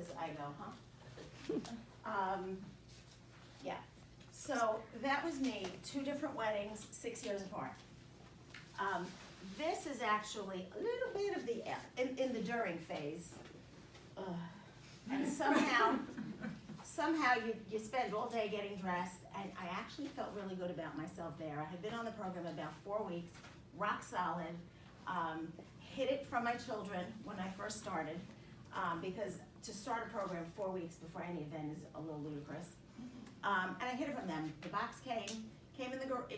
places I go, huh? Yeah. So that was me, 2 different weddings, 6 years apart. This is actually a little bit of the, in the during phase. And somehow you spend all day getting dressed, and I actually felt really good about myself there. I had been on the program about 4 weeks, rock solid, hid it from my children when I first started, because to start a program 4 weeks before any event is a little ludicrous. And I hid it from them. The box it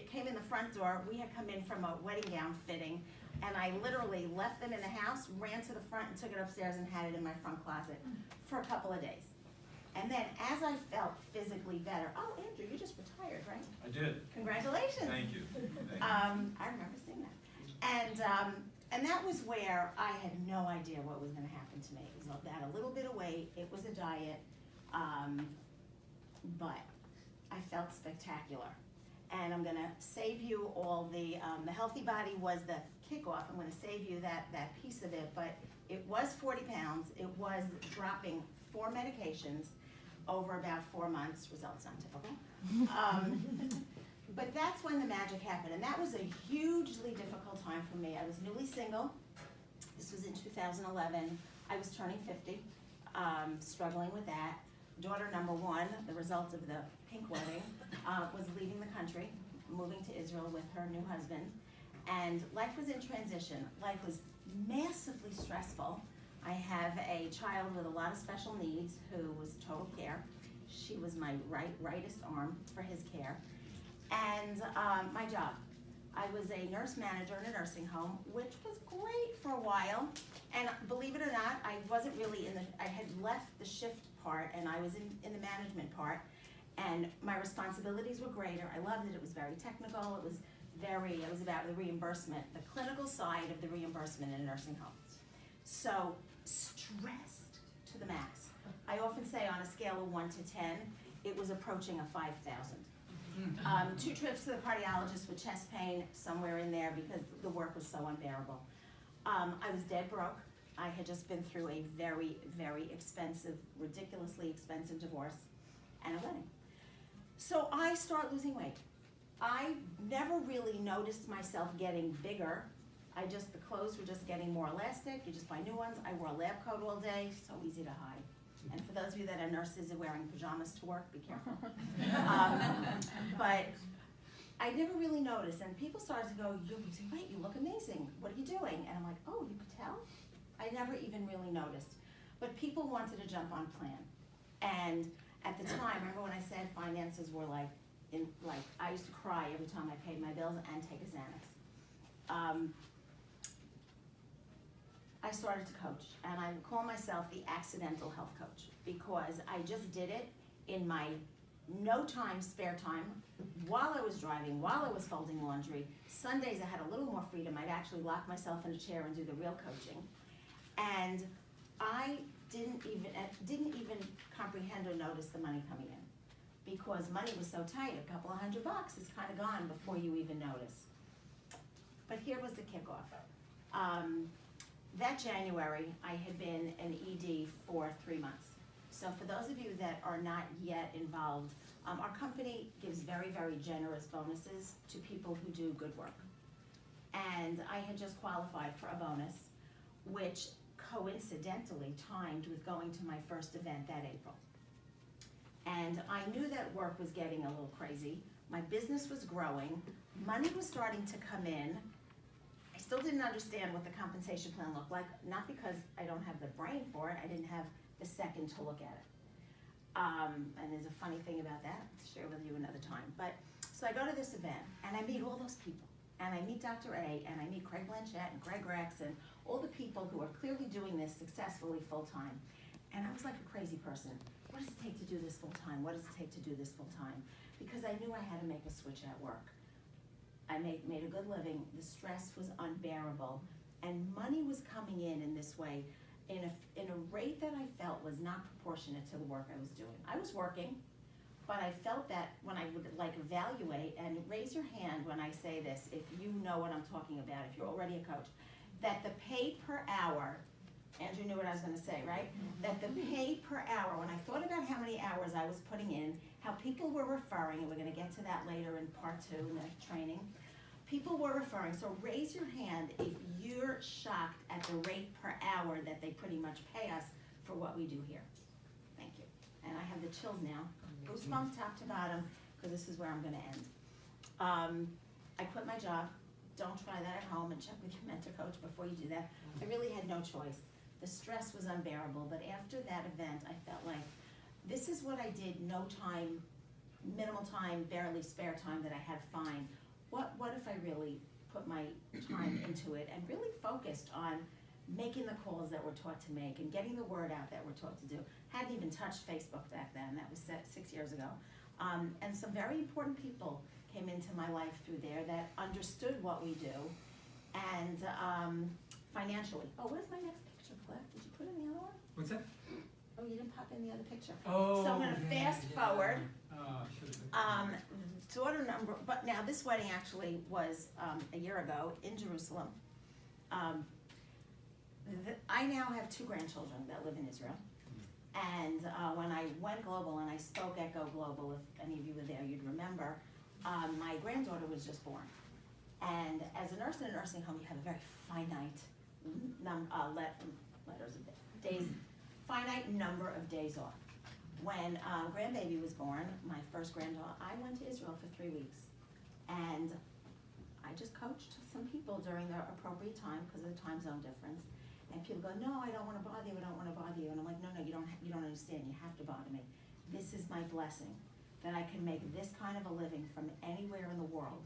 came in the front door. We had come in from a wedding gown fitting, and I literally left them in the house, ran to the front and took it upstairs and had it in my front closet for a couple of days. And then as I felt physically better, oh, Andrew, you just retired, right? I did. Congratulations. Thank you. I remember seeing that. And that was where I had no idea what was going to happen to me. It was that a little bit of weight. It was a diet. But I felt spectacular. And I'm going to save you all the Healthy Body was the kickoff. I'm going to save you that piece of it. But it was 40 pounds. It was dropping 4 medications over about 4 months. Results not typical. But that's when the magic happened. And that was a hugely difficult time for me. I was newly single. This was in 2011. I was turning 50, struggling with that. Daughter number 1, the result of the pink wedding, was leaving the country, moving to Israel with her new husband. And life was in transition. Life was massively stressful. I have a child with a lot of special needs who was total care. She was my rightest arm for his care. And my job. I was a nurse manager in a nursing home, which was great for a while. And believe it or not, I wasn't really I had left the shift part and I was in the management part. And my responsibilities were greater. I loved it. It was very technical. It was about the reimbursement, the clinical side of the reimbursement in a nursing home. So stressed to the max. I often say on a scale of 1 to 10, it was approaching a 5,000. 2 trips to the cardiologist with chest pain, somewhere in there because the work was so unbearable. I was dead broke. I had just been through a very, very expensive, ridiculously expensive divorce and a wedding. So I start losing weight. I never really noticed myself getting bigger. The clothes were just getting more elastic. You just buy new ones. I wore a lab coat all day, so easy to hide. And for those of you that are nurses and wearing pajamas to work, be careful. But I never really noticed, and people started to go, "You're losing weight, you look amazing. What are you doing?" And I'm like, "Oh, you could tell?" I never even really noticed. But people wanted to jump on plan. And at the time, remember when I said finances were I used to cry every time I paid my bills and take a Xanax. I started to coach, and I would call myself the accidental health coach because I just did it in my spare time, while I was driving, while I was folding laundry. Sundays I had a little more freedom. I'd actually lock myself in a chair and do the real coaching. And I didn't even comprehend or notice the money coming in because money was so tight. A couple of $100 is kind of gone before you even notice. But here was the kickoff. That January, I had been an ED for 3 months. So for those of you that are not yet involved, our company gives very, very generous bonuses to people who do good work. And I had just qualified for a bonus, which coincidentally timed with going to my first event that April. And I knew that work was getting a little crazy. My business was growing. Money was starting to come in. I still didn't understand what the compensation plan looked like, not because I don't have the brain for it, I didn't have the second to look at it. And there's a funny thing about that, I'll share with you another time. So I go to this event, and I meet all those people. And I meet Dr. A, and I meet Craig Blanchett and Greg Rex, and all the people who are clearly doing this successfully full-time. And I was like a crazy person. What does it take to do this full-time? What does it take to do this full-time? Because I knew I had to make a switch at work. I made a good living. The stress was unbearable, and money was coming in this way, in a rate that I felt was not proportionate to the work I was doing. I was working, but I felt that when I would evaluate, and raise your hand when I say this, if you know what I'm talking about, if you're already a coach, that the pay per hour Andrew knew what I was gonna say, right? That the pay per hour, when I thought about how many hours I was putting in, how people were referring, and we're gonna get to that later in part 2 in the training, people were referring, so raise your hand if you're shocked at the rate per hour that they pretty much pay us for what we do here. Thank you. And I have the chills now, goosebumps top to bottom, because this is where I'm gonna end. I quit my job. Don't try that at home, and check with your mentor coach before you do that. I really had no choice. The stress was unbearable, but after that event, I felt like this is what I did, no time, minimal time, barely spare time that I had fine. What if I really put my time into it and really focused on making the calls that we're taught to make and getting the word out that we're taught to do. Hadn't even touched Facebook back then, that was 6 years ago. And some very important people came into my life through there that understood what we do, and financially. Oh, where's my next picture, Cliff? Did you put in the other one? What's that? Oh, you didn't pop in the other picture. Oh, So I'm gonna fast forward. Oh, should've. Daughter number, but now this wedding actually was a year ago in Jerusalem. I now have 2 grandchildren that live in Israel. And when I went global and I spoke at Go Global, if any of you were there, you'd remember, my granddaughter was just born. And as a nurse in a nursing home, you have a very finite finite number of days off. When grandbaby was born, my first granddaughter, I went to Israel for 3 weeks. And I just coached some people during the appropriate time because of the time zone difference. And people go, no, I don't want to bother you, I don't want to bother you. And I'm like, no, you don't understand, you have to bother me. This is my blessing, that I can make this kind of a living from anywhere in the world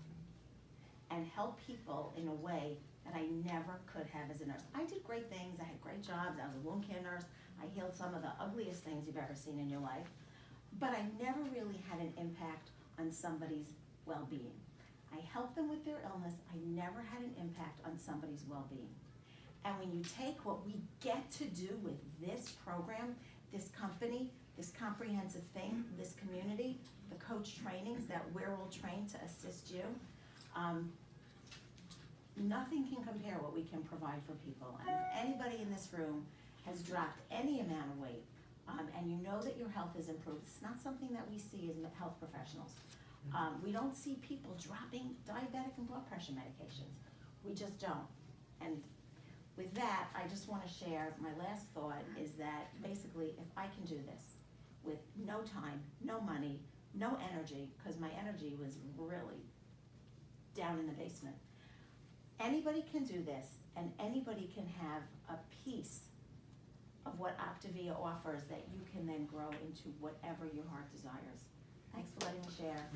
and help people in a way that I never could have as a nurse. I did great things, I had great jobs, I was a wound care nurse, I healed some of the ugliest things you've ever seen in your life, but I never really had an impact on somebody's well-being. I helped them with their illness, I never had an impact on somebody's well-being. And when you take what we get to do with this program, this company, this comprehensive thing, this community, the coach trainings that we're all trained to assist you, nothing can compare what we can provide for people. And if anybody in this room has dropped any amount of weight, and you know that your health is improved, it's not something that we see as health professionals. We don't see people dropping diabetic and blood pressure medications. We just don't. And with that, I just want to share, my last thought is that basically if I can do this with no time, no money, no energy, because my energy was really down in the basement. Anybody can do this, and anybody can have a piece of what Optavia offers that you can then grow into whatever your heart desires. Thanks for letting me share.